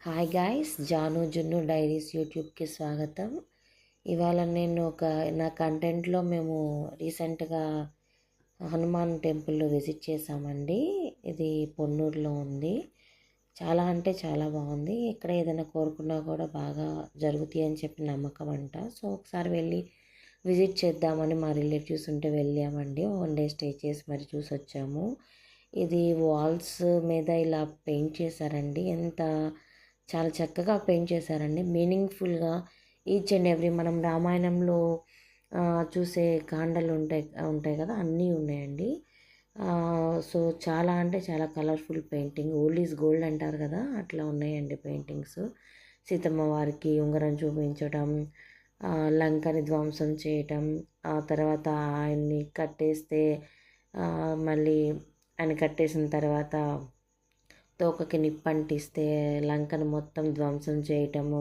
Hi guys, Janu జున్ను diaries యూట్యూబ్కి స్వాగతం. ఇవాళ నేను నా కంటెంట్లో మేము రీసెంట్గా హనుమాన్ టెంపుల్ విజిట్ చేసామండి. ఇది పొన్నూరులో ఉంది. చాలా అంటే చాలా బాగుంది. ఇక్కడ ఏదైనా కోరుకున్నా కూడా బాగా జరుగుతాయి అని చెప్పి నమ్మకం అంట. సో ఒకసారి వెళ్ళి విజిట్ చేద్దామని మా రిలేటివ్స్ ఉంటే వెళ్ళామండి. 1 డే స్టే చేసి మరి చూసి వచ్చాము. ఇది వాల్స్ మీద ఇలా పెయింట్ చేశారండి. చాలా చక్కగా పెయింట్ చేశారండి. మీనింగ్ఫుల్గా ఈచ్ అండ్ ఎవ్రీ మనం రామాయణంలో చూసే కాండలు ఉంటాయి ఉంటాయి కదా, అన్నీ ఉన్నాయండి. సో చాలా అంటే చాలా colourful painting. Old is gold అంటారు కదా, అట్లా ఉన్నాయండి పెయింటింగ్స్. సీతమ్మ వారికి ఉంగరం చూపించడం, లంకని ధ్వంసం చేయటం, ఆ తర్వాత ఆయన్ని కట్టేస్తే మళ్ళీ ఆయన కట్టేసిన తర్వాత తోకకి నిప్పంటిస్తే లంకను మొత్తం ధ్వంసం చేయటము,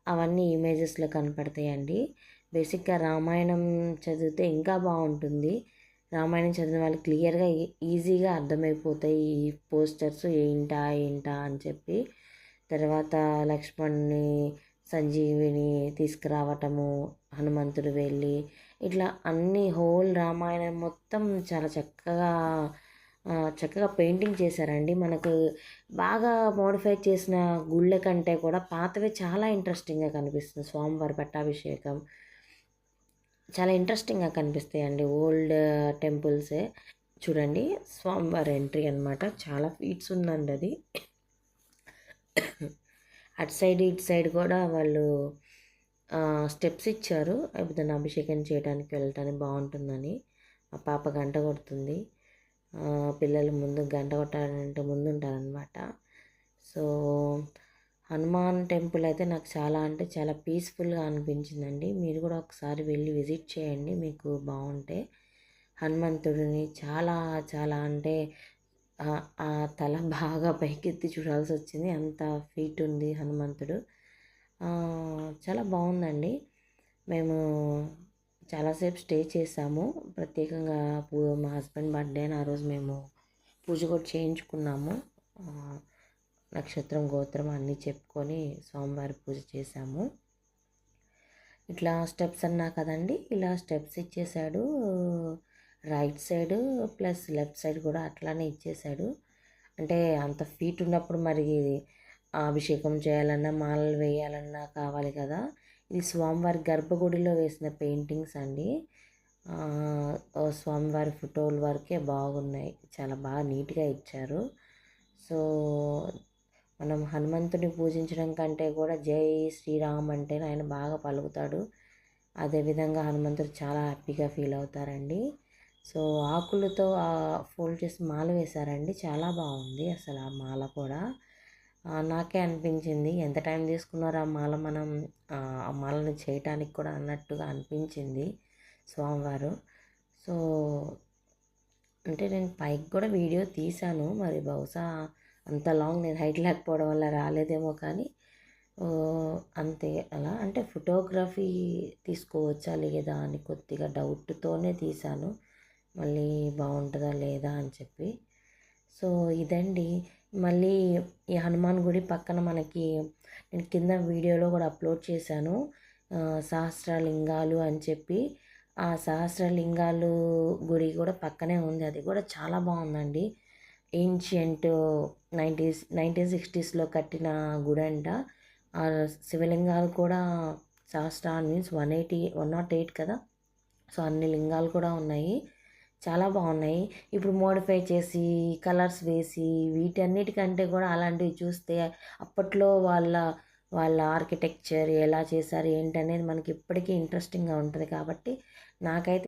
అవన్నీ ఇమేజెస్లో కనపడతాయండి. బేసిక్గా రామాయణం చదివితే ఇంకా బాగుంటుంది. రామాయణం చదివిన వాళ్ళకి క్లియర్గా ఈజీగా అర్థమైపోతాయి ఈ పోస్టర్స్ ఏంటా అని చెప్పి. తర్వాత లక్ష్మణ్ని సంజీవిని తీసుకురావటము, హనుమంతుడు వెళ్ళి ఇట్లా అన్ని హోల్ రామాయణం మొత్తం చాలా చక్కగా పెయింటింగ్ చేశారండి. మనకు బాగా మోడిఫై చేసిన గుళ్ళ కంటే కూడా పాతవే చాలా ఇంట్రెస్టింగ్గా కనిపిస్తుంది. స్వామివారి పట్టాభిషేకం చాలా ఇంట్రెస్టింగ్గా కనిపిస్తాయండి. ఓల్డ్ టెంపుల్సే చూడండి. స్వామివారి ఎంట్రీ అనమాట. చాలా ఫీట్స్ ఉందండి అది. అటు సైడ్ ఇటు సైడ్ కూడా వాళ్ళు స్టెప్స్ ఇచ్చారు. దాన్ని అభిషేకం చేయడానికి వెళ్ళటానికి బాగుంటుందని. ఆ పాప గంట కొడుతుంది. పిల్లలు ముందు గంట కొట్టాలంటే ముందు ఉంటారనమాట. సో హనుమాన్ టెంపుల్ అయితే నాకు చాలా అంటే చాలా పీస్ఫుల్గా అనిపించిందండి. మీరు కూడా ఒకసారి వెళ్ళి విజిట్ చేయండి, మీకు బాగుంటే. హనుమంతుడిని చాలా చాలా అంటే ఆ తల బాగా పైకెత్తి చూడాల్సి వచ్చింది, అంత ఫీట్ ఉంది హనుమంతుడు. చాలా బాగుందండి. మేము చాలాసేపు స్టే చేసాము. ప్రత్యేకంగా మా హస్బెండ్ బర్త్డే అని ఆ రోజు మేము పూజ కూడా చేయించుకున్నాము. నక్షత్రం గోత్రం అన్నీ చెప్పుకొని స్వామివారి పూజ చేశాము. ఇట్లా స్టెప్స్ అన్నా కదండి, ఇలా స్టెప్స్ ఇచ్చేసాడు. Right side plus left side కూడా అట్లానే ఇచ్చేసాడు. అంటే అంత ఫీట్ ఉన్నప్పుడు మరి అభిషేకం చేయాలన్నా మాలలు వేయాలన్నా కావాలి కదా. ఇది స్వామివారి గర్భగుడిలో వేసిన పెయింటింగ్స్ అండి. స్వామివారి ఫోటోల వరకే బాగున్నాయి, చాలా బాగా నీట్గా ఇచ్చారు. సో మనం హనుమంతుడిని పూజించడం కంటే కూడా జై శ్రీరామ్ అంటే ఆయన బాగా పలుకుతాడు. అదేవిధంగా హనుమంతుడు చాలా హ్యాపీగా ఫీల్ అవుతారండి. సో ఆకులతో ఫోల్డ్ చేసి మాల వేశారండి. చాలా బాగుంది అసలు ఆ మాల కూడా. నాకే అనిపించింది ఎంత టైం తీసుకున్నారో ఆ మాలని చేయటానికి కూడా అన్నట్టుగా అనిపించింది స్వామివారు. సో అంటే నేను పైకి కూడా వీడియో తీశాను, మరి బహుశా అంత లాంగ్ నేను హైట్ లేకపోవడం వల్ల రాలేదేమో, కానీ అంతే. అలా అంటే ఫోటోగ్రఫీ తీసుకోవచ్చా లేదా అని కొద్దిగా డౌట్తోనే తీశాను, మళ్ళీ బాగుంటుందా లేదా అని చెప్పి. సో ఇదండి. మళ్ళీ ఈ హనుమాన్ గుడి పక్కన మనకి నేను కింద వీడియోలో కూడా అప్లోడ్ చేశాను, సహస్రలింగాలు అని చెప్పి. ఆ సహస్రలింగాలు గుడి కూడా పక్కనే ఉంది. అది కూడా చాలా బాగుందండి. ఏన్షియంట్ 1960s కట్టిన గుడి అంట. ఆ శివలింగాలు కూడా సహస్ర మీన్స్ 108 కదా. సో అన్ని లింగాలు కూడా ఉన్నాయి, చాలా బాగున్నాయి. ఇప్పుడు మోడిఫై చేసి కలర్స్ వేసి వీటన్నిటికంటే కూడా అలాంటివి చూస్తే అప్పట్లో వాళ్ళ ఆర్కిటెక్చర్ ఎలా చేశారు ఏంటనేది మనకి ఇప్పటికీ ఇంట్రెస్టింగ్గా ఉంటుంది. కాబట్టి నాకైతే